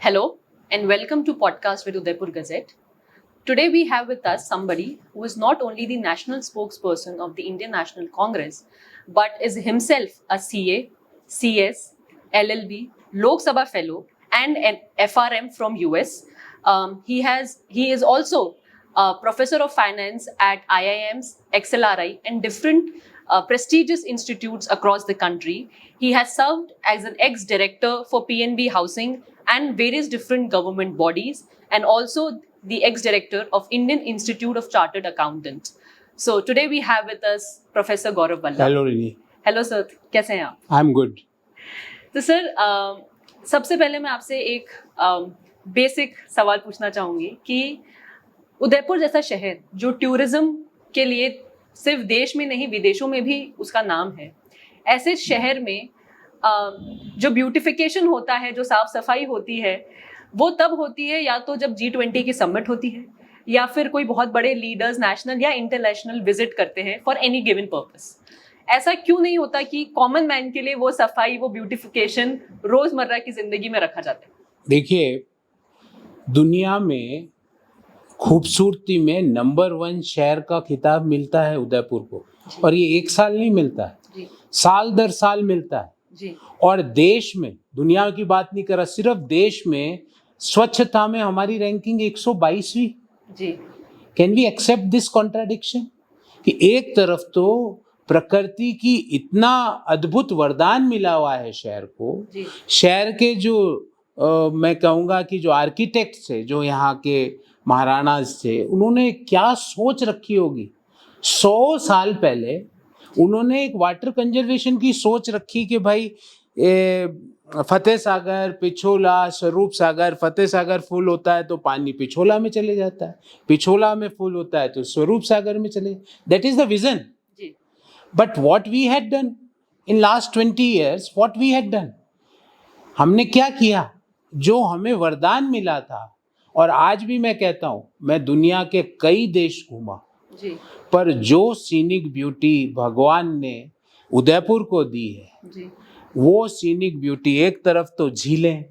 Hello and welcome to podcast with Udaipur Gazette. Today we have with us somebody who is not only the national spokesperson of the Indian National Congress but is himself a CA, CS, LLB, Lok Sabha fellow and an FRM from US. He is also a professor of finance at IIMs, XLRI and different prestigious institutes across the country. He has served as an ex-director for PNB Housing and various different government bodies, and also the ex-director of Indian Institute of Chartered Accountants. So today we have with us Professor Gaurav Balla. Hello Rini. Hello sir, कैसे हैं आप? I'm good. तो sir सबसे पहले मैं आपसे एक basic सवाल पूछना चाहूँगी कि उदयपुर जैसा शहर जो टूरिज्म के लिए सिर्फ देश में नहीं विदेशों में भी उसका नाम है, ऐसे शहर में जो ब्यूटिफिकेशन होता है, जो साफ सफाई होती है, वो तब होती है या तो जब G20 की समिट होती है या फिर कोई बहुत बड़े लीडर्स नेशनल या इंटरनेशनल विजिट करते हैं फॉर एनी गिवन पर्पस। ऐसा क्यों नहीं होता कि कॉमन मैन के लिए वो सफाई, वो ब्यूटिफिकेशन रोजमर्रा की जिंदगी में रखा जाता है? देखिए, दुनिया में खूबसूरती में नंबर 1 शहर का खिताब मिलता है उदयपुर को, और ये एक साल नहीं मिलता है, साल दर साल मिलता है जी। और देश में, दुनिया की बात नहीं कर रहा, सिर्फ देश में स्वच्छता में हमारी रैंकिंग 122वीं जी। Can we accept this contradiction कि एक तरफ तो प्रकृति की इतना अद्भुत वरदान मिला हुआ है शहर को, शहर के जो मैं कहूँगा कि जो आर्किटेक्ट थे, जो यहाँ के महाराणाज थे, उन्होंने क्या सोच रखी होगी। 100 साल पहले उन्होंने एक वाटर कंजर्वेशन की सोच रखी कि भाई फतेह सागर, पिछोला, स्वरूप सागर, फतेह सागर फुल होता है तो पानी पिछोला में चले जाता है, पिछोला में फुल होता है तो स्वरूप सागर में चले। That is the vision. But what we had done in last 20 years, what we had done, हमने क्या किया? जो हमें वरदान मिला था, और आज भी मैं कहता हूँ, मैं दुनिया के कई देश घूमा जी, पर जो सीनिक ब्यूटी भगवान ने उदयपुर को दी है जी, वो सीनिक ब्यूटी, एक तरफ तो झीलें,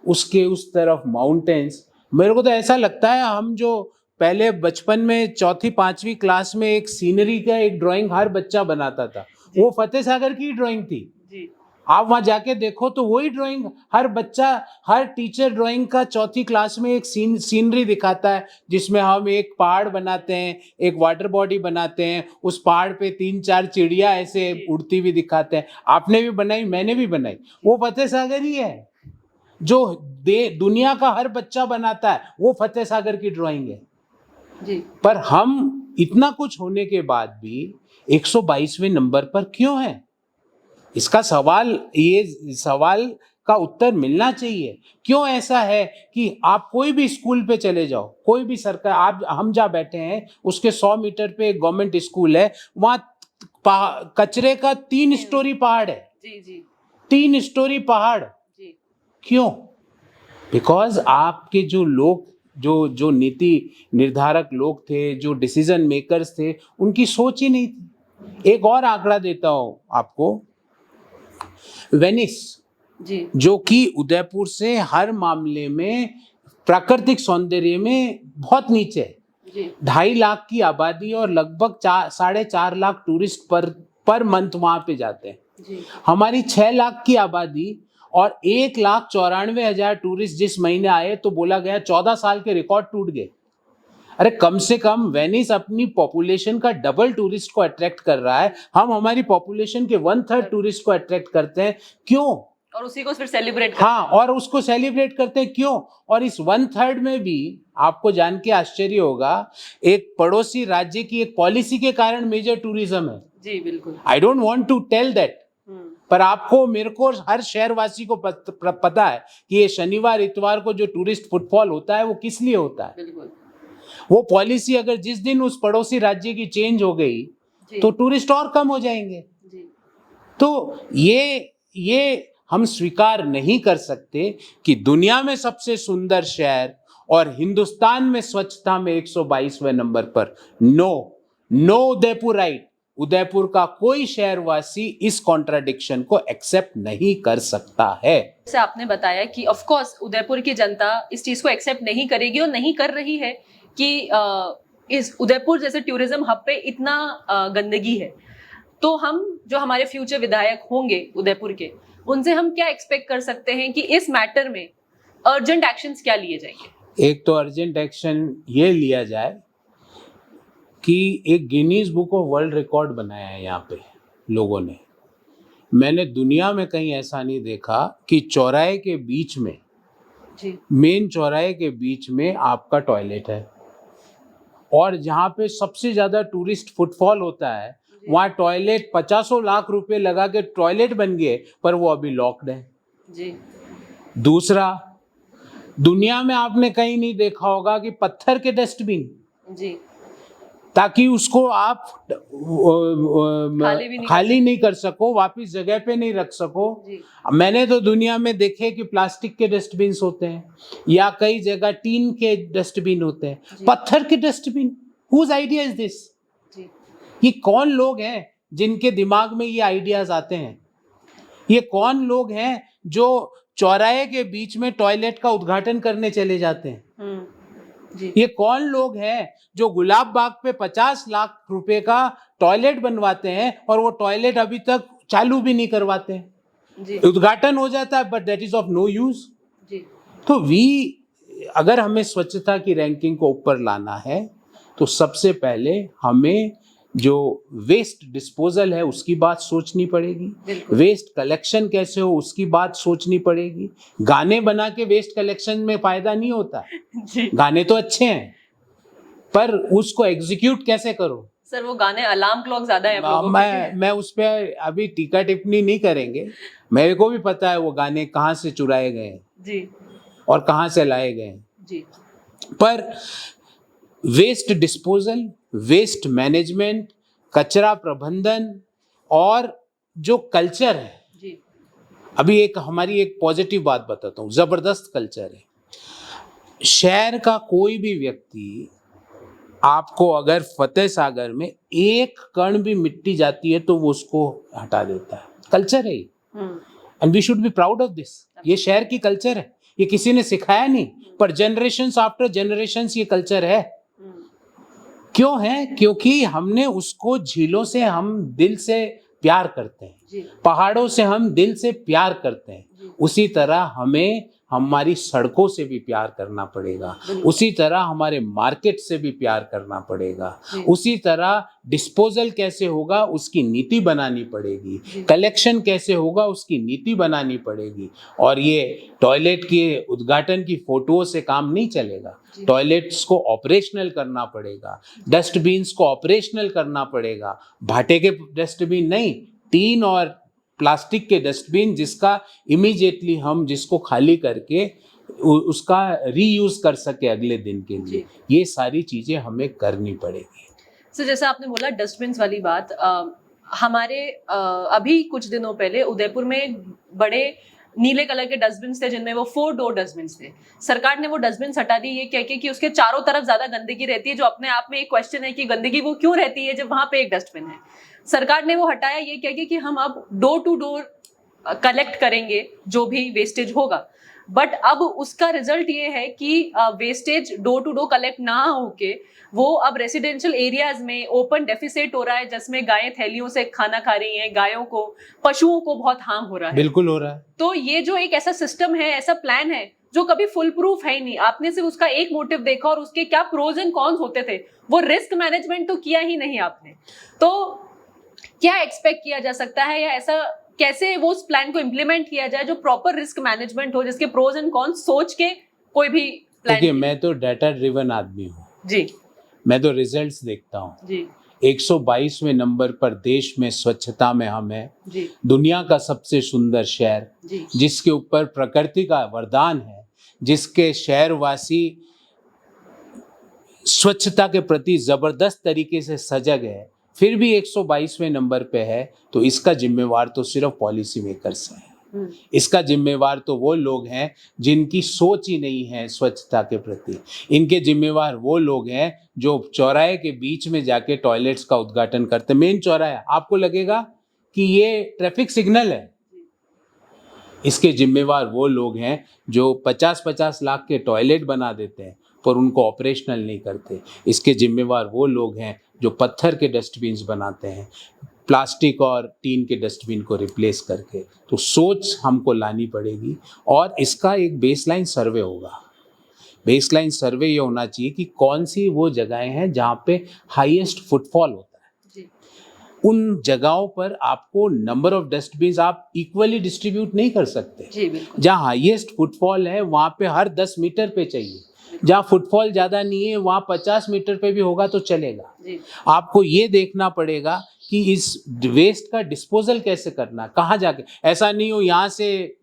उसके उस तरफ माउंटेन्स। मेरे को तो ऐसा लगता है हम जो पहले बचपन में 4th 5वीं क्लास में एक सीनरी का एक ड्राइंग हर बच्चा बनाता था, वो फतेह सागर की ड्राइंग थी जी। आप वहां जाके देखो तो वही ड्राइंग हर बच्चा, हर टीचर ड्राइंग का 4th क्लास में एक सीनरी दिखाता है, जिसमें हम एक पहाड़ बनाते हैं, एक वाटर बॉडी बनाते हैं, उस पहाड़ पे 3-4 चिड़िया ऐसे उड़ती हुई दिखाते हैं। आपने भी बनाई, मैंने भी बनाई, वो फतेह सागर ही है। जो दुनिया का हर बच्चा बनाता है वो फतेह सागर की ड्राइंग है जी। पर हम इतना कुछ होने के बाद भी 122वें नंबर पर क्यों हैं? इसका सवाल, ये सवाल का उत्तर मिलना चाहिए। क्यों ऐसा है कि आप कोई भी स्कूल पे चले जाओ, कोई भी सरकार, आप हम जहाँ बैठे हैं उसके 100 मीटर पे एक गवर्नमेंट स्कूल है, वहाँ कचरे का 3 स्टोरी पहाड़ है जी जी, 3 स्टोरी पहाड़ जी। क्यों? बिकॉज आपके जो लोग, जो नीति निर्धारक लोग थे, जो डिसीजन मेकर्स थे, उनकी सोच ही नहीं थी। एक और आंकड़ा देता हूं आपको, वेनिस जी, जो कि उदयपुर से हर मामले में प्राकृतिक सौंदर्य में बहुत नीचे है, 2.5 लाख की आबादी और लगभग 4.5 लाख टूरिस्ट पर मंथ वहां पे जाते हैं जी। हमारी 6 लाख की आबादी और 1,94,000 टूरिस्ट जिस महीने आए तो बोला गया 14 साल के रिकॉर्ड टूट गए। अरे कम से कम वेनिस अपनी पॉपुलेशन का डबल टूरिस्ट को अट्रैक्ट कर रहा है, हम हमारी पॉपुलेशन के 1/3 टूरिस्ट को अट्रैक्ट करते हैं। क्यों? और उसी को फिर सेलिब्रेट करते हैं। और उसको सेलिब्रेट करते हैं क्यों? और इस 1/3 में भी आपको जान के आश्चर्य होगा, एक पड़ोसी राज्य की एक पॉलिसी के कारण मेजर टूरिज्म है जी। बिल्कुल, I don't want to tell that, पर आपको, मेरे को, हर शहरवासी को पता है कि ये शनिवार इतवार को जो टूरिस्ट फुटफॉल होता है वो किस लिए होता है। बिल्कुल। वो पॉलिसी अगर जिस दिन उस पड़ोसी राज्य की चेंज हो गई तो टूरिस्ट और कम हो जाएंगे जी। तो ये हम स्वीकार नहीं कर सकते कि दुनिया में सबसे सुंदर शहर और हिंदुस्तान में स्वच्छता में 122वें नंबर पर नो उदयपुर राइट, उदयपुर का कोई शहरवासी इस कॉन्ट्राडिक्शन को एक्सेप्ट नहीं कर सकता है। जैसे आपने बताया कि ऑफ कोर्स उदयपुर की जनता इस चीज को एक्सेप्ट नहीं करेगी और नहीं कर रही है कि इस उदयपुर जैसे टूरिज्म हब पे इतना गंदगी है, तो हम जो हमारे फ्यूचर विधायक होंगे उदयपुर के, उनसे हम क्या एक्सपेक्ट कर सकते हैं कि इस मैटर में अर्जेंट एक्शंस क्या लिए जाएंगे? एक तो अर्जेंट एक्शन ये लिया जाए कि एक Guinness book of world record बनाया है यहाँ पे लोगों ने। मैंने दुनिया में कहीं ऐसा नहीं देखा कि चौराहे के बीच में, जी, मेन चौराहे के बीच में आपका टॉयलेट है, और जहाँ पे सबसे ज्यादा टूरिस्ट फुटफॉल होता है वहाँ टॉयलेट 50 लाख रुपए लगा के टॉयलेट बन गए, पर वो अभी लॉक्ड है। जी, दूसरा, दुनिया में आपने कहीं नहीं देखा होगा कि पत्थर के डस्टबिन, जी, ताकि उसको आप भी नहीं खाली नहीं कर सको, वापस जगह पे नहीं रख सको। जी, मैंने तो दुनिया में देखे कि प्लास्टिक के डस्टबिन होते हैं या कई जगह टीन के डस्टबिन होते हैं, जी। पत्थर के dustbin. Whose idea is this? जी, ये कौन लोग हैं जिनके दिमाग में ये आइडियाज आते हैं? ये कौन लोग हैं जो चौराहे के बीच में टॉयलेट का उद्घाटन करने चले जाते हैं? जी, ये कौन लोग हैं जो गुलाब बाग पे 50 लाख रुपए का टॉयलेट बनवाते हैं और वो टॉयलेट अभी तक चालू भी नहीं करवाते हैं? जी, उद्घाटन हो जाता है but that is of no use. जी, तो अगर हमें स्वच्छता की रैंकिंग को ऊपर लाना है तो सबसे पहले हमें जो वेस्ट डिस्पोजल है उसकी बात सोचनी पड़ेगी, बिल्कुल। वेस्ट कलेक्शन कैसे हो उसकी बात सोचनी पड़ेगी। गाने बना के वेस्ट कलेक्शन में फायदा नहीं होता। जी, गाने तो अच्छे हैं पर उसको एग्जीक्यूट कैसे करो? सर वो गाने अलार्म क्लॉक ज्यादा है आप लोगों के। मैं उस पर अभी टीका टिप्पणी नहीं करेंगे। मेरे को भी पता है वो गाने कहाँ से चुराए गए हैं जी, और कहाँ से लाए गए हैं, जी, पर वेस्ट डिस्पोजल, वेस्ट मैनेजमेंट, कचरा प्रबंधन और जो कल्चर है, जी, अभी हमारी एक पॉजिटिव बात बताता हूँ, जबरदस्त कल्चर है। शहर का कोई भी व्यक्ति आपको अगर फतेह सागर में एक कण भी मिट्टी जाती है तो वो उसको हटा देता है। कल्चर है and we should be proud of this. ये शहर की कल्चर है, ये किसी ने सिखाया नहीं, पर जनरेशंस आफ्टर जनरेशंस ये कल्चर है। क्यों है? क्योंकि हमने उसको, झीलों से हम दिल से प्यार करते हैं, पहाड़ों से हम दिल से प्यार करते हैं, उसी तरह हमें हमारी सड़कों से भी प्यार करना पड़ेगा, उसी तरह हमारे मार्केट से भी प्यार करना पड़ेगा, उसी तरह डिस्पोजल कैसे होगा उसकी नीति बनानी पड़ेगी, कलेक्शन कैसे होगा उसकी नीति बनानी पड़ेगी। और ये टॉयलेट के उद्घाटन की फोटोओं से काम नहीं चलेगा। टॉयलेट्स को ऑपरेशनल करना पड़ेगा, डस्टबिन्स को ऑपरेशनल करना पड़ेगा, भाटे के डस्टबिन नहीं, टीन और प्लास्टिक के डस्टबिन जिसका इमीडिएटली हम जिसको खाली करके उसका रीयूज कर सके अगले दिन के लिए, ये सारी चीजें हमें करनी पड़ेगी। सर जैसा आपने बोला डस्टबिन वाली बात, हमारे अभी कुछ दिनों पहले उदयपुर में बड़े नीले कलर के डस्टबिन थे जिनमें वो 4 डोर डस्टबिन थे। सरकार ने वो डस्टबिन हटा दी ये कह के कि उसके चारों तरफ ज्यादा गंदगी रहती है, जो अपने आप में एक क्वेश्चन है कि गंदगी वो क्यों रहती है जब वहां पे एक डस्टबिन है। सरकार ने वो हटाया ये कह के कि हम अब डोर टू डोर कलेक्ट करेंगे जो भी वेस्टेज होगा, बट अब उसका रिजल्ट ये है कि wastage door to door collect ना होके वो अब रेसिडेंशियल एरियाज में ओपन डेफिसिट हो रहा है, जिसमें गायें थैलियों से खाना खा रही हैं, गायों को, पशुओं को बहुत हार्म हो रहा है। बिल्कुल हो रहा है। तो ये जो एक ऐसा सिस्टम है, ऐसा प्लान है जो कभी फुल प्रूफ है ही नहीं। आपने सिर्फ उसका एक मोटिव देखा और उसके क्या प्रोज एंड कॉन्स होते थे, वो रिस्क मैनेजमेंट तो किया ही नहीं आपने। तो क्या एक्सपेक्ट किया जा सकता है या ऐसा कैसे वो उस प्लान को इम्प्लीमेंट किया जाए जो प्रॉपर रिस्क मैनेजमेंट हो, जिसके प्रोज एंड कॉन्स सोच के कोई भी प्लान? देखिए, मैं तो डाटा ड्रिवन आदमी हूँ जी, मैं तो रिजल्ट्स देखता हूँ जी, 122वें नंबर पर देश में स्वच्छता में हम हैं, जी, दुनिया का सबसे सुंदर शहर, जी, जिसके ऊपर प्रकृति का वरदान है, जिसके शहरवासी स्वच्छता के प्रति जबरदस्त तरीके से सजग है, फिर भी 122वें नंबर पे है, तो इसका जिम्मेवार तो सिर्फ पॉलिसी मेकर्स हैं। इसका जिम्मेवार तो वो लोग हैं जिनकी सोच ही नहीं है स्वच्छता के प्रति। इनके जिम्मेवार वो लोग हैं जो चौराहे के बीच में जाके टॉयलेट्स का उद्घाटन करते। मेन चौराहा, आपको लगेगा कि ये ट्रैफिक सिग्नल है, इसके जिम्मेवार वो लोग हैं जो 50-50 लाख के टॉयलेट बना देते हैं पर उनको ऑपरेशनल नहीं करते। इसके जिम्मेवार वो लोग हैं जो पत्थर के डस्टबिन्स बनाते हैं, प्लास्टिक और टीन के डस्टबिन को रिप्लेस करके। तो सोच हमको लानी पड़ेगी और इसका एक बेसलाइन सर्वे होगा। बेसलाइन सर्वे ये होना चाहिए कि कौन सी वो जगहें हैं जहाँ पे हाईएस्ट फुटफॉल होता है। उन जगहों पर आपको नंबर ऑफ डस्टबिन आप इक्वली डिस्ट्रीब्यूट नहीं कर सकते। जहाँ हाईएस्ट फुटफॉल है वहाँ पे हर 10 मीटर पे चाहिए, जहाँ फुटफॉल ज़्यादा नहीं है वहाँ 50 मीटर पे भी होगा तो चलेगा। आपको ये देखना पड़ेगा कि इस वेस्ट का डिस्पोजल कैसे करना, कहाँ जाके। ऐसा नहीं हो यहाँ से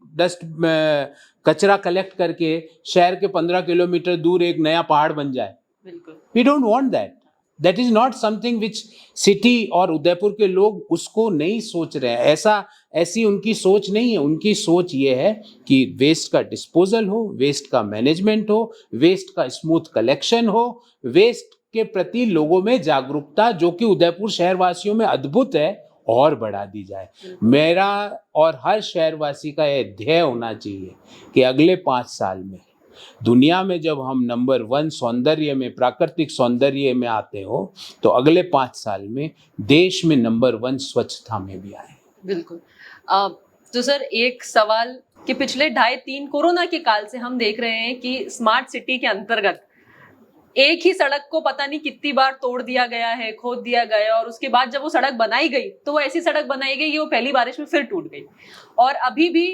कचरा कलेक्ट करके शहर के 15 किलोमीटर दूर एक नया पहाड़ बन जाए। We don't want that. That is not something which city और उदयपुर के लोग उसको नहीं सोच रहे हैं। ऐसी उनकी सोच नहीं है। उनकी सोच ये है कि वेस्ट का डिस्पोजल हो, वेस्ट का मैनेजमेंट हो, वेस्ट का स्मूथ कलेक्शन हो, वेस्ट के प्रति लोगों में जागरूकता जो कि उदयपुर शहरवासियों में अद्भुत है और बढ़ा दी जाए। मेरा और हर शहरवासी का यह ध्येय होना चाहिए कि अगले 5 साल में दुनिया में जब हम नंबर 1 सौंदर्य में, प्राकृतिक सौंदर्य में आते हो तो अगले 5 साल में देश में नंबर 1 स्वच्छता में भी आए। बिल्कुल। तो सर एक सवाल कि पिछले 2.5-3 कोरोना के काल से हम देख रहे हैं कि स्मार्ट सिटी के अंतर्गत एक ही सड़क को पता नहीं कितनी बार तोड़ दिया गया है, खोद दिया गया है, और उसके बाद जब वो सड़क बनाई गई तो वो ऐसी सड़क बनाई गई कि वो पहली बारिश में फिर टूट गई। और अभी भी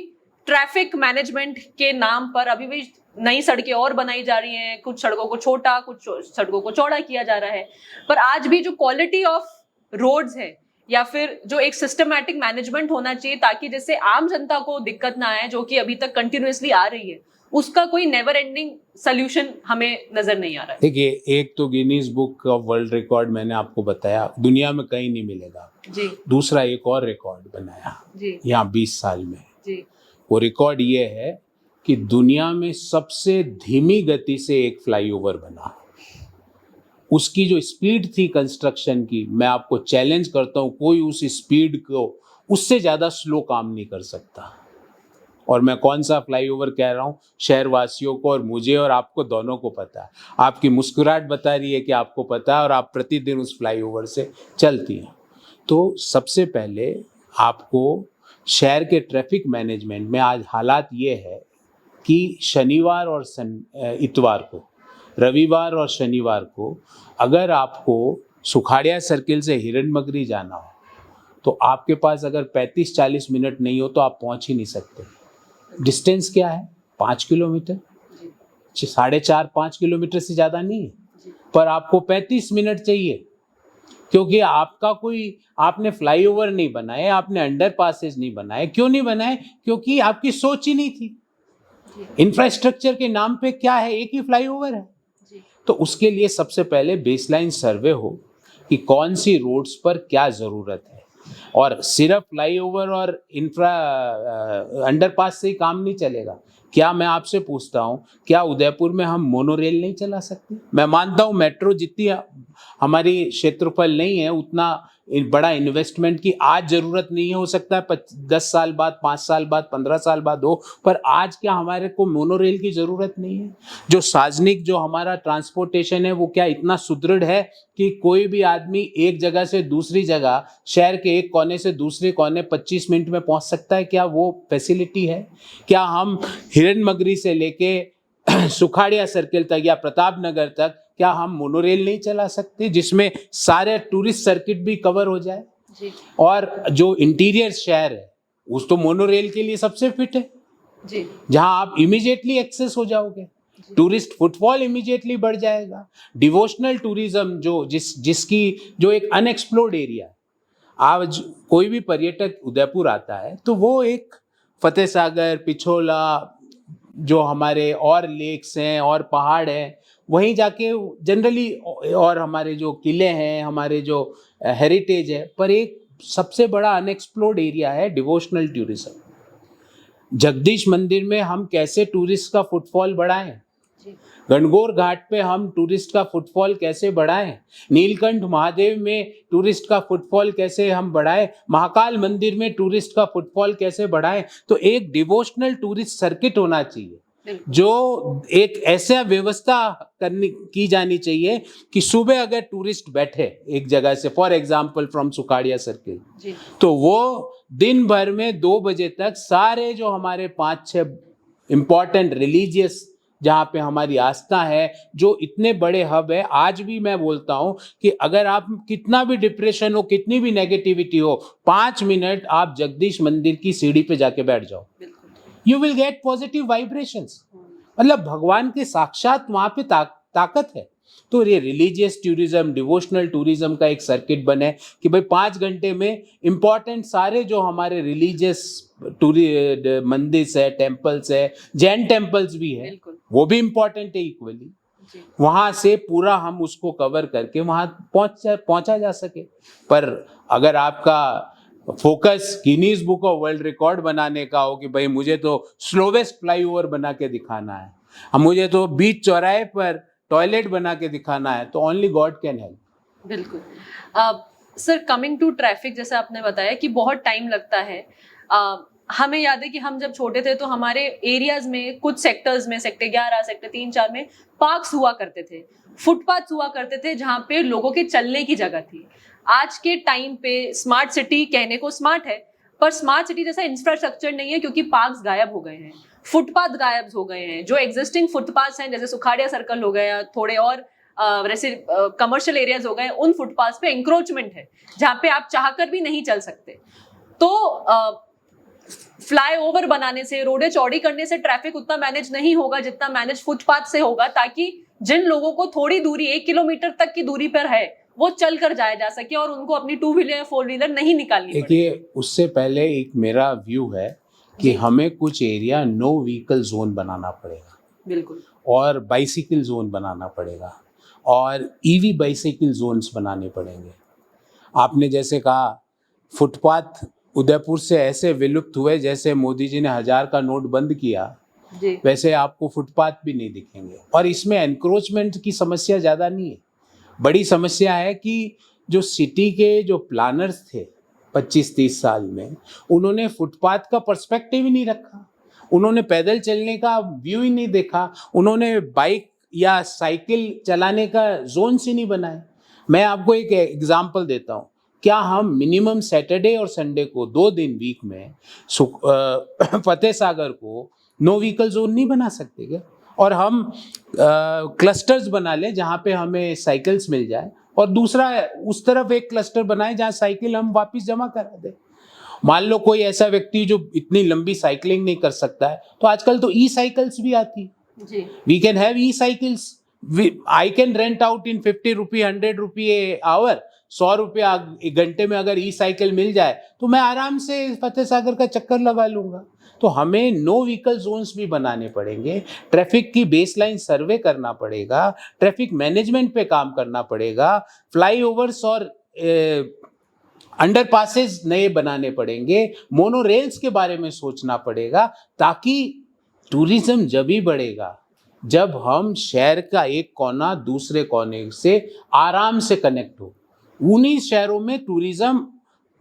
ट्रैफिक मैनेजमेंट के नाम पर अभी भी नई सड़कें और बनाई जा रही हैं, कुछ सड़कों को छोटा, कुछ सड़कों को चौड़ा किया जा रहा है। पर आज भी जो क्वालिटी ऑफ रोड्स है या फिर जो एक सिस्टमैटिक मैनेजमेंट होना चाहिए ताकि जिससे आम जनता को दिक्कत ना आए, जो कि अभी तक कंटिन्यूअसली आ रही है, उसका कोई नेवर एंडिंग सोल्यूशन हमें नजर नहीं आ रहा है। देखिए, एक तो Guinness book of world record मैंने आपको बताया, दुनिया में कहीं नहीं मिलेगा जी। दूसरा एक और रिकॉर्ड बनाया जी यहाँ 20 साल में जी। वो रिकॉर्ड ये है कि दुनिया में सबसे धीमी गति से एक फ्लाईओवर बना। उसकी जो स्पीड थी कंस्ट्रक्शन की, मैं आपको चैलेंज करता हूँ, कोई उस स्पीड को उससे ज़्यादा स्लो काम नहीं कर सकता। और मैं कौन सा फ्लाईओवर कह रहा हूँ, शहरवासियों को और मुझे और आपको दोनों को पता है। आपकी मुस्कुराहट बता रही है कि आपको पता है और आप प्रतिदिन उस फ्लाईओवर से चलती हैं। तो सबसे पहले आपको शहर के ट्रैफिक मैनेजमेंट में आज हालात ये है कि शनिवार और इतवार को, रविवार और शनिवार को अगर आपको सुखाड़िया सर्किल से हिरणमगरी जाना हो तो आपके पास अगर 35-40 मिनट नहीं हो तो आप पहुंच ही नहीं सकते। डिस्टेंस क्या है? 5 किलोमीटर, 4.5-5 किलोमीटर से ज़्यादा नहीं है, पर आपको 35 मिनट चाहिए क्योंकि आपने फ्लाईओवर नहीं बनाए, आपने अंडरपासेज नहीं बनाए। क्यों नहीं बनाए? क्योंकि आपकी सोच ही नहीं थी। इंफ्रास्ट्रक्चर के नाम पे क्या है? एक ही फ्लाईओवर है। तो उसके लिए सबसे पहले बेसलाइन सर्वे हो कि कौन सी रोड्स पर क्या ज़रूरत है। और सिर्फ फ्लाईओवर और अंडरपास से ही काम नहीं चलेगा। क्या मैं आपसे पूछता हूँ, क्या उदयपुर में हम मोनोरेल नहीं चला सकते? मैं मानता हूँ मेट्रो जितनी हमारी क्षेत्रफल नहीं है उतना बड़ा इन्वेस्टमेंट की आज ज़रूरत नहीं है। हो सकता है 10 साल बाद, 5 साल बाद, 15 साल बाद हो, पर आज क्या हमारे को मोनोरेल की ज़रूरत नहीं है? जो सार्वजनिक जो हमारा ट्रांसपोर्टेशन है वो क्या इतना सुदृढ़ है कि कोई भी आदमी एक जगह से दूसरी जगह, शहर के एक कोने से दूसरे कोने 25 मिनट में पहुंच सकता है? क्या वो फैसिलिटी है? क्या हम हिरणमगरी से लेके सुखाड़िया सर्किल तक या प्रताप नगर तक क्या हम मोनोरेल नहीं चला सकते जिसमें सारे टूरिस्ट सर्किट भी कवर हो जाए जी। और जो इंटीरियर शहर है उस तो मोनोरेल के लिए सबसे फिट है जी। जहां आप इमीडिएटली एक्सेस हो जाओगे, टूरिस्ट फुटफॉल इमीडिएटली बढ़ जाएगा। डिवोशनल टूरिज्म जिसकी जो एक अनएक्सप्लोर्ड एरिया है, आज कोई भी पर्यटक उदयपुर आता है तो वो एक फतेह सागर, पिछोला, जो हमारे और लेक्स हैं और पहाड़ हैं वहीं जाके जनरली, और हमारे जो किले हैं, हमारे जो हेरिटेज है, पर एक सबसे बड़ा अनएक्सप्लोर्ड एरिया है डिवोशनल टूरिज्म। जगदीश मंदिर में हम कैसे टूरिस्ट का फुटफॉल बढ़ाएं, जी, गणगौर घाट पे हम टूरिस्ट का फुटफॉल कैसे बढ़ाएं, नीलकंठ महादेव में टूरिस्ट का फुटफॉल कैसे हम बढ़ाएं, महाकाल मंदिर में टूरिस्ट का फुटफॉल कैसे बढ़ाएं। तो एक डिवोशनल टूरिस्ट सर्किट होना चाहिए, बिल्कुल, जो एक ऐसा व्यवस्था करनी की जानी चाहिए कि सुबह अगर टूरिस्ट बैठे एक जगह से, for example from Sukhadia Circle, जी, तो वो दिन भर में 2 बजे तक सारे जो हमारे 5-6 इंपॉर्टेंट रिलीजियस जहाँ पे हमारी आस्था है, जो इतने बड़े हब है, आज भी मैं बोलता हूँ कि अगर आप कितना भी डिप्रेशन हो, कितनी भी नेगेटिविटी हो, 5 मिनट आप जगदीश मंदिर की सीढ़ी पे जाके बैठ जाओ, बिल्कुल, you will get positive vibrations. मतलब भगवान के साक्षात वहां पे ताकत है। तो ये रिलीजियस टूरिज्म, डिवोशनल टूरिज्म का एक सर्किट बने कि भाई 5 घंटे में इंपॉर्टेंट सारे जो हमारे रिलीजियस मंदिर है, टेम्पल्स है, जैन टेम्पल्स भी है, बिल्कुल, वो भी इंपॉर्टेंट है इक्वली, जी, वहां से पूरा हम उसको कवर करके वहां पहुंचा जा सके। पर अगर आपका focus Guinness book of world record बनाने का हो कि भाई मुझे तो स्लोवेस्ट फ्लाईओवर बना के दिखाना है, अब मुझे तो बीच चौराहे पर टॉयलेट बना के दिखाना है, तो ओनली गॉड कैन हेल्प। बिल्कुल। सर, कमिंग टू ट्रैफिक, जैसे आपने बताया कि बहुत टाइम लगता है। हमें याद है कि हम जब छोटे थे तो हमारे एरियाज में कुछ सेक्टर्स में, सेक्टर 11, सेक्टर 3-4 में पार्क्स हुआ करते थे, फुटपाथ हुआ करते थे जहाँ पे लोगों के चलने की जगह थी। आज के टाइम पे स्मार्ट सिटी कहने को स्मार्ट है, पर स्मार्ट सिटी जैसा इंफ्रास्ट्रक्चर नहीं है, क्योंकि पार्क्स गायब हो गए हैं, फुटपाथ गायब हो गए हैं। जो एग्जिस्टिंग फुटपाथ हैं, जैसे सुखाड़िया सर्कल हो गया, थोड़े और वैसे कमर्शियल एरियाज हो गए, उन फुटपाथ पे इंक्रोचमेंट है जहाँ पे आप चाहकर भी नहीं चल सकते। तो फ्लाईओवर बनाने से, रोडें चौड़ी करने से ट्रैफिक उतना मैनेज नहीं होगा जितना मैनेज फुटपाथ से होगा, ताकि जिन लोगों को थोड़ी दूरी, 1 किलोमीटर तक की दूरी पर है, वो चल कर जाया जा सके और उनको अपनी 2 व्हीलर या 4 व्हीलर नहीं निकालनी पड़े। देखिए, उससे पहले एक मेरा व्यू है कि जी, हमें कुछ एरिया नो व्हीकल जोन बनाना पड़ेगा, बिल्कुल, और बाइसिकल जोन बनाना पड़ेगा, और ईवी बाइसिकल जोन्स बनाने पड़ेंगे। आपने जैसे कहा, फुटपाथ उदयपुर से ऐसे विलुप्त हुए जैसे मोदी जी ने 1000 का नोट बंद किया, जी, वैसे आपको फुटपाथ भी नहीं दिखेंगे। और इसमें एनक्रोचमेंट की समस्या ज़्यादा नहीं है, बड़ी समस्या है कि जो सिटी के जो प्लानर्स थे 25-30 साल में, उन्होंने फुटपाथ का पर्सपेक्टिव ही नहीं रखा, उन्होंने पैदल चलने का व्यू ही नहीं देखा, उन्होंने बाइक या साइकिल चलाने का जोन ही नहीं बनाए। मैं आपको एक एग्जांपल देता हूँ, क्या हम मिनिमम सैटरडे और संडे को 2 दिन वीक में फतेह सागर को नो व्हीकल जोन नहीं बना सकते क्या? और हम क्लस्टर्स बना लें जहाँ पे हमें साइकिल्स मिल जाए, और दूसरा उस तरफ एक क्लस्टर बनाए जहाँ साइकिल हम वापस जमा करा दें। मान लो कोई ऐसा व्यक्ति जो इतनी लंबी साइकिलिंग नहीं कर सकता है, तो आजकल तो ई साइकिल्स भी आती, जी, we can have e cycles, I can rent out in 50 rupee 100 rupee a hour, 100 रुपया एक घंटे में अगर ई साइकिल मिल जाए तो मैं आराम से फतेह सागर का चक्कर लगा लूंगा। तो हमें नो व्हीकल जोन्स भी बनाने पड़ेंगे, ट्रैफिक की बेसलाइन सर्वे करना पड़ेगा, ट्रैफिक मैनेजमेंट पे काम करना पड़ेगा, फ्लाईओवर्स और अंडरपासेस नए बनाने पड़ेंगे, मोनो रेल्स के बारे में सोचना पड़ेगा, ताकि टूरिज्म जब ही बढ़ेगा जब हम शहर का एक कोना दूसरे कोने से आराम से कनेक्ट हो। उन्हीं शहरों में टूरिज्म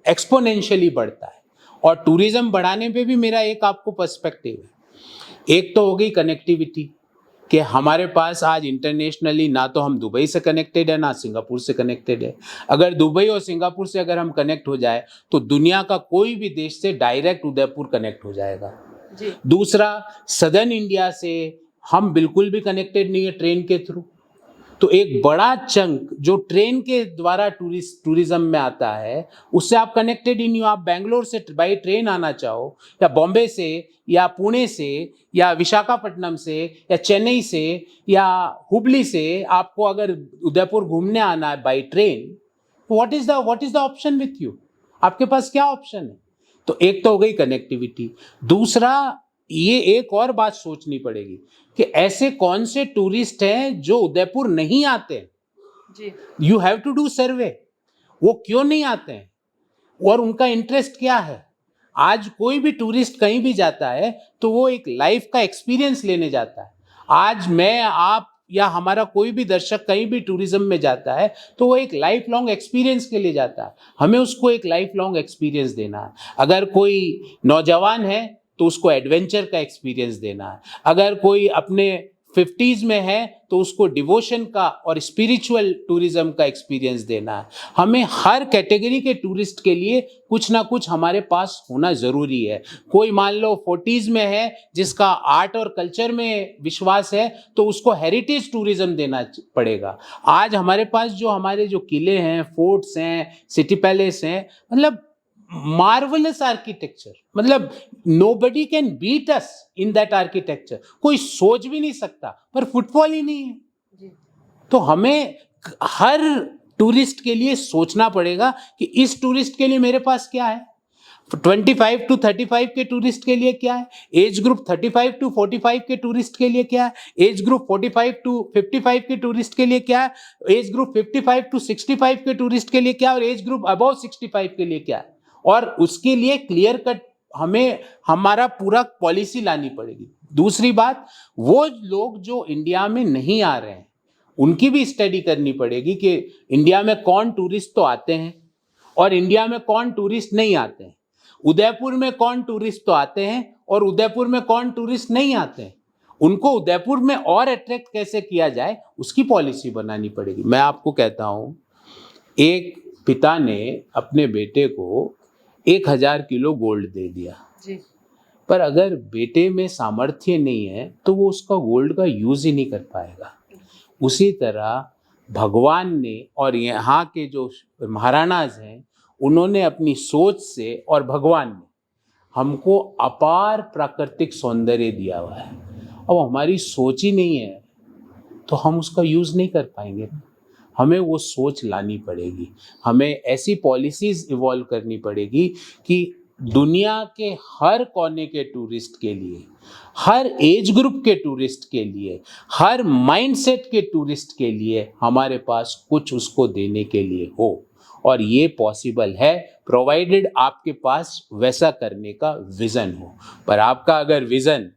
एक्सपोनेंशियली बढ़ता है। और टूरिज्म बढ़ाने पे भी मेरा एक आपको पर्सपेक्टिव है। एक तो हो गई कनेक्टिविटी, कि हमारे पास आज इंटरनेशनली ना तो हम दुबई से कनेक्टेड है ना सिंगापुर से कनेक्टेड है। अगर दुबई और सिंगापुर से अगर हम कनेक्ट हो जाए तो दुनिया का कोई भी देश से डायरेक्ट उदयपुर कनेक्ट हो जाएगा। जी, दूसरा, सदर्न इंडिया से हम बिल्कुल भी कनेक्टेड नहीं है ट्रेन के थ्रू, तो एक बड़ा चंक जो ट्रेन के द्वारा टूरिज्म में आता है, उससे आप कनेक्टेड ही नहीं हो। आप बैंगलोर से बाई ट्रेन आना चाहो, या बॉम्बे से, या पुणे से, या विशाखापट्टनम से, या चेन्नई से, या हुबली से आपको अगर उदयपुर घूमने आना है by train, what is the option with you? आपके पास क्या ऑप्शन है? तो एक तो हो गई कनेक्टिविटी। दूसरा, ये एक और बात सोचनी पड़ेगी कि ऐसे कौन से टूरिस्ट हैं जो उदयपुर नहीं आते। जी, यू हैव टू डू सर्वे, वो क्यों नहीं आते हैं और उनका इंटरेस्ट क्या है। आज कोई भी टूरिस्ट कहीं भी जाता है तो वो एक लाइफ का एक्सपीरियंस लेने जाता है। आज मैं, आप या हमारा कोई भी दर्शक कहीं भी टूरिज्म में जाता है तो वो एक लाइफ लॉन्ग एक्सपीरियंस के लिए जाता है। हमें उसको एक लाइफ लॉन्ग एक्सपीरियंस देना है। अगर कोई नौजवान है तो उसको एडवेंचर का एक्सपीरियंस देना है। अगर कोई अपने 50s में है तो उसको डिवोशन का और स्पिरिचुअल टूरिज्म का एक्सपीरियंस देना है। हमें हर कैटेगरी के टूरिस्ट के लिए कुछ ना कुछ हमारे पास होना जरूरी है। कोई मान लो 40s में है जिसका आर्ट और कल्चर में विश्वास है तो उसको हेरिटेज टूरिज्म देना पड़ेगा। आज हमारे पास हमारे जो किले हैं, फोर्ट्स हैं, सिटी पैलेस हैं, मतलब मार्वलस आर्किटेक्चर, मतलब nobody can beat us in that architecture. कोई सोच भी नहीं सकता, पर फुटफॉल ही नहीं है। तो हमें हर टूरिस्ट के लिए सोचना पड़ेगा कि इस टूरिस्ट के लिए मेरे पास क्या है, 25 to 35 के टूरिस्ट के लिए क्या है, एज ग्रुप 35 to 45 के टूरिस्ट के लिए क्या है, एज ग्रुप 45 to 55 के टूरिस्ट के लिए क्या है, एज ग्रुप 55 to 65 के टूरिस्ट के लिए क्या है, और एज ग्रुप अबव 65 के लिए क्या है। और उसके लिए क्लियर कट हमें हमारा पूरा पॉलिसी लानी पड़ेगी। दूसरी बात, वो लोग जो इंडिया में नहीं आ रहे हैं उनकी भी स्टडी करनी पड़ेगी कि इंडिया में कौन टूरिस्ट तो आते हैं और इंडिया में कौन टूरिस्ट नहीं आते हैं। उदयपुर में कौन टूरिस्ट तो आते हैं और उदयपुर में कौन टूरिस्ट नहीं आते हैं। उनको उदयपुर में और अट्रैक्ट कैसे किया जाए उसकी पॉलिसी बनानी पड़ेगी। मैं आपको कहता हूं, एक पिता ने अपने बेटे को 1000 किलो गोल्ड दे दिया जी। पर अगर बेटे में सामर्थ्य नहीं है तो वो उसका गोल्ड का यूज ही नहीं कर पाएगा। उसी तरह भगवान ने और यहाँ के जो महाराणाज हैं उन्होंने अपनी सोच से और भगवान ने हमको अपार प्राकृतिक सौंदर्य दिया हुआ है। अब हमारी सोच ही नहीं है तो हम उसका यूज नहीं कर पाएंगे। हमें वो सोच लानी पड़ेगी। हमें ऐसी पॉलिसीज इवॉल्व करनी पड़ेगी कि दुनिया के हर कोने के टूरिस्ट के लिए, हर एज ग्रुप के टूरिस्ट के लिए, हर माइंडसेट के टूरिस्ट के लिए हमारे पास कुछ उसको देने के लिए हो। और ये पॉसिबल है प्रोवाइडेड आपके पास वैसा करने का विजन हो। पर आपका अगर विजन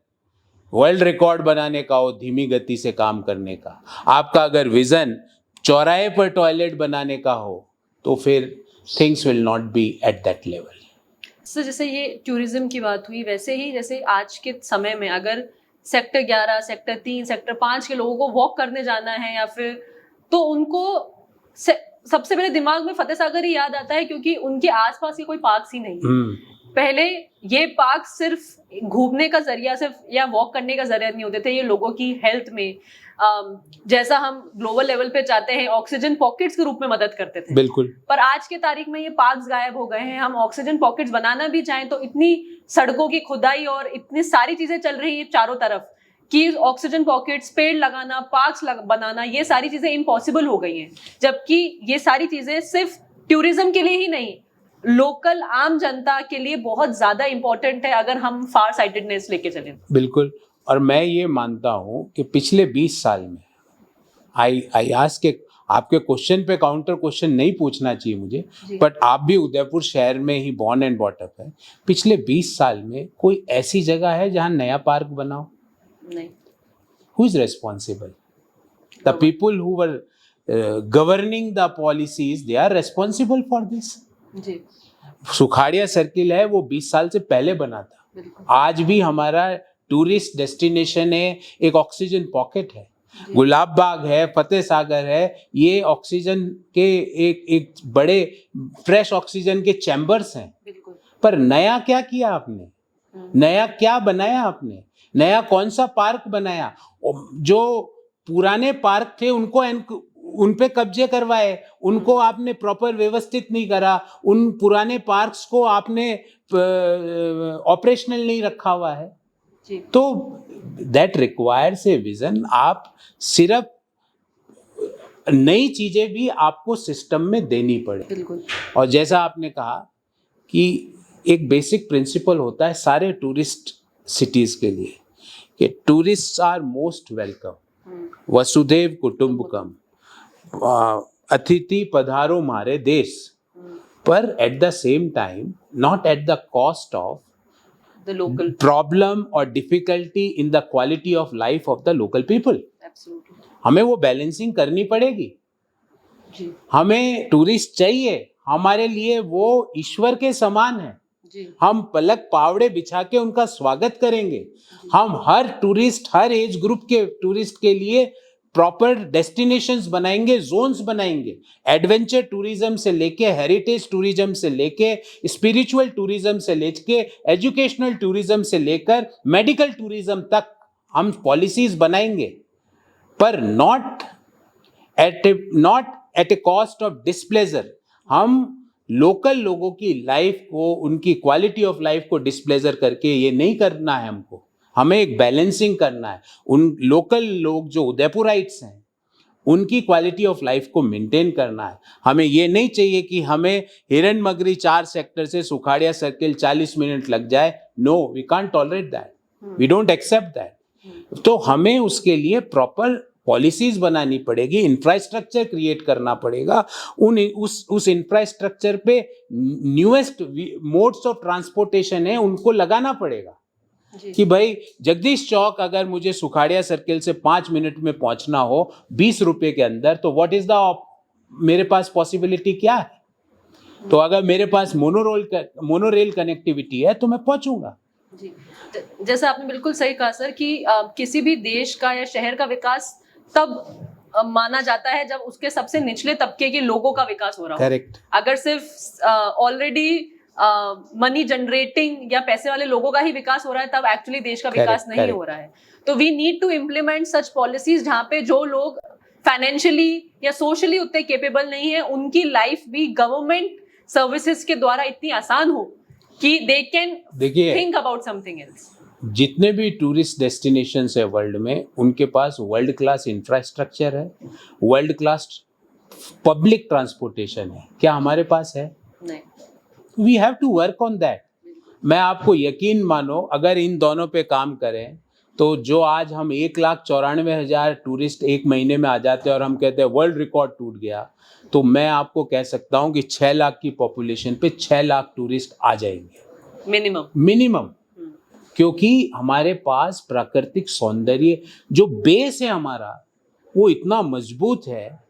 वर्ल्ड रिकॉर्ड बनाने का हो, धीमी गति से काम करने का, आपका अगर विजन चौराहे पर टॉयलेट बनाने का हो, तो फिर things will not be at that level. Sir, जैसे ये टूरिज्म की बात हुई, वैसे ही जैसे आज के समय में अगर सेक्टर 11, सेक्टर 3, सेक्टर 5 के लोगों को वॉक करने जाना है या फिर, तो उनको सबसे पहले दिमाग में फतेह सागर ही याद आता है, क्योंकि उनके आसपास ही कोई पार्क ही नहीं है। पहले ये पार्क सिर्फ घूमने का जरिया सिर्फ या वॉक करने का जरिया नहीं होते थे, ये लोगों की हेल्थ में, जैसा हम ग्लोबल लेवल पे चाहते हैं, ऑक्सीजन पॉकेट्स के रूप में मदद करते थे। बिल्कुल। पर आज के तारीख में ये पार्क्स गायब हो गए हैं। हम ऑक्सीजन पॉकेट्स बनाना भी चाहें तो इतनी सड़कों की खुदाई और इतनी सारी चीजें चल रही है चारों तरफ कि ऑक्सीजन पॉकेट्स, पेड़ लगाना, पार्क्स बनाना, ये सारी चीजें इम्पॉसिबल हो गई हैं। जबकि ये सारी चीजें सिर्फ टूरिज्म के लिए ही नहीं, लोकल आम जनता के लिए बहुत ज्यादा इंपॉर्टेंट है अगर हम फार साइटेडनेस लेके चलें। बिल्कुल। और मैं ये मानता हूं कि पिछले 20 साल में आई आस्क के, आपके क्वेश्चन पे काउंटर क्वेश्चन नहीं पूछना चाहिए मुझे, बट आप भी उदयपुर शहर में ही बॉर्न एंड बॉट अप है। पिछले 20 साल में कोई ऐसी जगह है जहां नया पार्क बनाओ? नहीं। Who is responsible? The people who were governing the policies, they are responsible for this. जी। सुखाड़िया सर्किल है, वो 20 साल से पहले बना था। आज भी हमारा टूरिस्ट डेस्टिनेशन है, एक ऑक्सीजन पॉकेट है। गुलाब बाग है, फतेह सागर है, ये ऑक्सीजन के एक बड़े फ्रेश ऑक्सीजन के चैम्बर्स हैं। पर नया क्या किया आपने? नया क्या बनाया आपने? नया कौन सा पार्क बनाया? जो पुराने पार्क थे उनको उन पे कब्जे करवाए, उनको आपने प्रॉपर व्यवस्थित नहीं करा, उन पुराने पार्क्स को आपने ऑपरेशनल नहीं रखा हुआ है। तो दैट रिक्वायर्स ए विजन। आप सिर्फ नई चीजें भी आपको सिस्टम में देनी पड़े। बिल्कुल। और जैसा आपने कहा कि एक बेसिक प्रिंसिपल होता है सारे टूरिस्ट सिटीज के लिए कि टूरिस्ट आर मोस्ट वेलकम, वसुधैव कुटुंबकम, अतिथि पधारो मारे देश, पर at the same time not at the cost of The local. Problem और difficulty in the quality of life of the local people. Absolutely. हमें वो बैलेंसिंग करनी पड़ेगी. जी. हमें टूरिस्ट चाहिए, हमारे लिए वो ईश्वर के समान है. जी. हम पलक पावड़े बिछा के उनका स्वागत करेंगे. हम हर टूरिस्ट, हर एज ग्रुप के टूरिस्ट के लिए प्रॉपर डेस्टिनेशंस बनाएंगे, जोन्स बनाएंगे. एडवेंचर टूरिज्म से लेके, हेरिटेज टूरिज्म से लेके, स्पिरिचुअल टूरिज्म से लेके, एजुकेशनल टूरिज्म से लेकर मेडिकल टूरिज्म तक हम पॉलिसीज बनाएंगे, पर not at A cost of displeasure. हम लोकल लोगों की लाइफ को, उनकी क्वालिटी ऑफ लाइफ को डिस्प्लेजर करके ये नहीं करना है हमको. हमें एक बैलेंसिंग करना है. उन लोकल लोग जो उदयपुराइट्स हैं उनकी क्वालिटी ऑफ लाइफ को मेंटेन करना है. हमें ये नहीं चाहिए कि हमें हिरन मगरी 4 सेक्टर से सुखाड़िया सर्किल 40 मिनट लग जाए. No, we can't tolerate that. We don't accept that. तो हमें उसके लिए प्रॉपर पॉलिसीज बनानी पड़ेगी, इंफ्रास्ट्रक्चर क्रिएट करना पड़ेगा. उस इंफ्रास्ट्रक्चर पे न्यूएस्ट मोड्स ऑफ ट्रांसपोर्टेशन है उनको लगाना पड़ेगा. कि भाई जगदीश चौक अगर मुझे सुखाड़िया सर्किल से 5 मिनट में पहुंचना हो 20 रुपए के अंदर, तो व्हाट इज द मेरे पास पॉसिबिलिटी क्या है? तो अगर मेरे पास मोनोरेल कनेक्टिविटी है तो मैं पहुंचूंगा. जी. जैसा आपने बिल्कुल सही कहा सर कि किसी भी देश का या शहर का विकास तब माना जाता है जब उसके सबसे निचले तबके के लोगों का विकास हो रहा हो. करेक्ट. अगर सिर्फ ऑलरेडी मनी जनरेटिंग या पैसे वाले लोगों का ही विकास हो रहा है तब एक्चुअली देश का विकास नहीं हो रहा है. तो we need to implement such policies जहां पे जो लोग फाइनेंशियली या सोशली उतने केपेबल नहीं है उनकी लाइफ भी गवर्नमेंट सर्विसेज के द्वारा इतनी आसान हो कि they can think about something else. जितने भी टूरिस्ट डेस्टिनेशंस है वर्ल्ड में, उनके पास वर्ल्ड क्लास इंफ्रास्ट्रक्चर है, वर्ल्ड क्लास पब्लिक ट्रांसपोर्टेशन है. क्या हमारे पास है? नहीं. We have to work on that. मैं आपको यकीन मानो, अगर इन दोनों पे काम करें तो जो आज हम 1,94,000 टूरिस्ट एक महीने में आ जाते हैं और हम कहते हैं वर्ल्ड रिकॉर्ड टूट गया, तो मैं आपको कह सकता हूं कि 6 लाख की पॉपुलेशन पे 6 लाख टूरिस्ट आ जाएंगे मिनिमम. क्योंकि हमारे पास प्राकृतिक सौंदर्य जो बेस है हमारा वो इतना मजबूत है.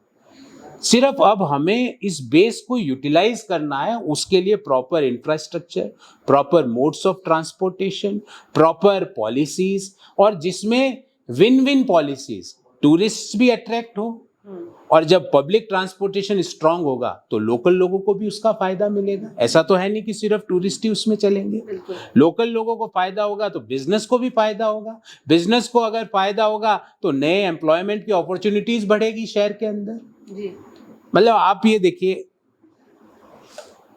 सिर्फ अब हमें इस बेस को यूटिलाइज करना है. उसके लिए proper infrastructure, proper modes of transportation, proper policies, और जिसमें विन विन पॉलिसीज. टूरिस्ट भी अट्रैक्ट हो और जब पब्लिक ट्रांसपोर्टेशन स्ट्रांग होगा तो लोकल लोगों को भी उसका फायदा मिलेगा. ऐसा तो है नहीं कि सिर्फ टूरिस्ट ही उसमें चलेंगे. लोकल लोगों को फायदा होगा तो बिजनेस को भी फायदा होगा. बिजनेस को अगर फायदा होगा तो नए एम्प्लॉयमेंट की अपॉर्चुनिटीज बढ़ेगी शहर के अंदर. मतलब आप ये देखिए,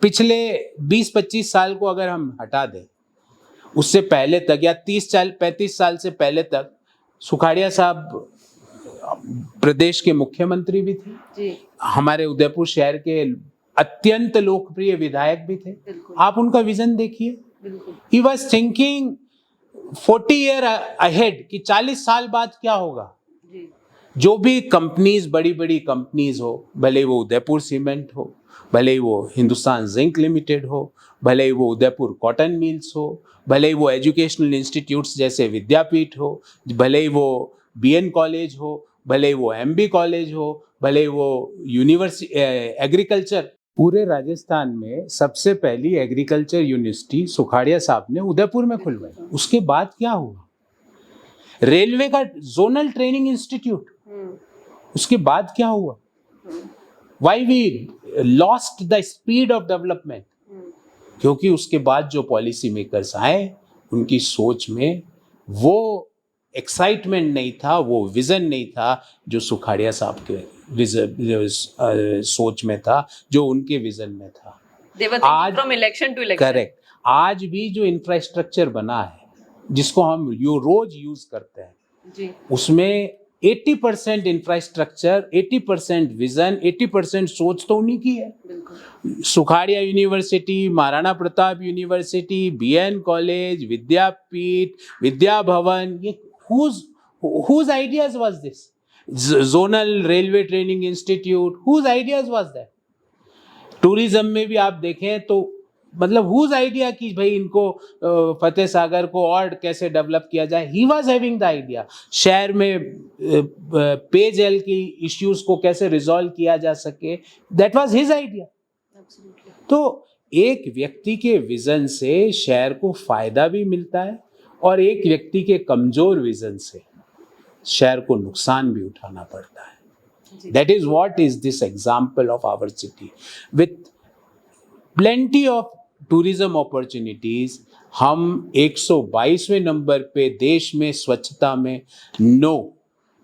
पिछले 20-25 साल को अगर हम हटा दें, उससे पहले तक या 30-35 साल से पहले तक सुखाड़िया साहब प्रदेश के मुख्यमंत्री भी थे जी. हमारे उदयपुर शहर के अत्यंत लोकप्रिय विधायक भी थे. आप उनका विजन देखिए. He was thinking 40 year ahead कि 40 साल बाद क्या होगा. जो भी कंपनीज, बड़ी बड़ी कंपनीज हो, भले वो उदयपुर सीमेंट हो, भले वो हिंदुस्तान जिंक लिमिटेड हो, भले वो उदयपुर कॉटन मिल्स हो, भले वो एजुकेशनल इंस्टीट्यूट्स जैसे विद्यापीठ हो, भले वो बीएन कॉलेज हो, भले वो एमबी कॉलेज हो, भले वो यूनिवर्सिटी एग्रीकल्चर. पूरे राजस्थान में सबसे पहली एग्रीकल्चर यूनिवर्सिटी सुखाड़िया साहब ने उदयपुर में खुलवाई. उसके बाद क्या हुआ? रेलवे का जोनल ट्रेनिंग इंस्टीट्यूट. उसके बाद क्या हुआ? Why we lost the speed of development? क्योंकि उसके बाद जो पॉलिसी मेकर्स आए उनकी सोच में वो एक्साइटमेंट नहीं था, वो विजन नहीं था जो सुखाड़िया साहब के सोच में था, जो उनके विजन में था. आज from election to election. Correct. आज भी जो इंफ्रास्ट्रक्चर बना है जिसको हम रोज यूज करते हैं जी, उसमें 80% इंफ्रास्ट्रक्चर, 80% विजन, 80% सोच तो उन्हीं की है. Sukhadia university, Maharana Pratap university, BN college, Vidyapeeth, Vidya Bhawan, ये whose ideas was this? Zonal Railway Training Institute, whose ideas was that? Tourism में भी आप देखें तो मतलब हुज आइडिया कि भाई इनको फतेह सागर को और कैसे डेवलप किया जाए, he was having the idea. शहर में पेयजल की इश्यूज को कैसे रिजॉल्व किया जा सके, दैट वाज हिज आइडिया। तो एक व्यक्ति के विजन से शहर को फायदा भी मिलता है और एक व्यक्ति के कमजोर विजन से शहर को नुकसान भी उठाना पड़ता है। That is what is this example of our city with plenty of tourism opportunities. हम 122वें नंबर पे देश में स्वच्छता में। No,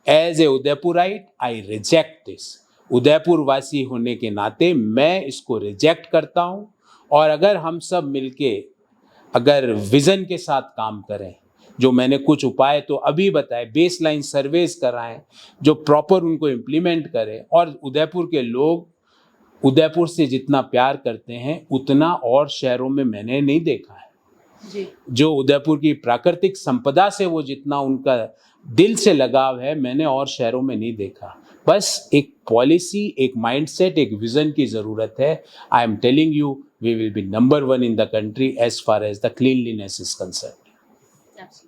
as a Udaipurite I reject this. Udaipur वासी होने के नाते मैं इसको रिजेक्ट करता हूं। और अगर हम सब मिलके अगर विजन के साथ काम करें, जो मैंने कुछ उपाय तो अभी बताए, बेसलाइन सर्वेस कराएं जो प्रॉपर उनको इम्प्लीमेंट करें, और उदयपुर के लोग उदयपुर से जितना प्यार करते हैं उतना और शहरों में मैंने नहीं देखा है जी। जो उदयपुर की प्राकृतिक संपदा से वो जितना उनका दिल से लगाव है मैंने और शहरों में नहीं देखा। बस एक पॉलिसी, एक माइंडसेट, एक विजन की जरूरत है। I am telling you, we will be number 1 in the country as far as the cleanliness is concerned.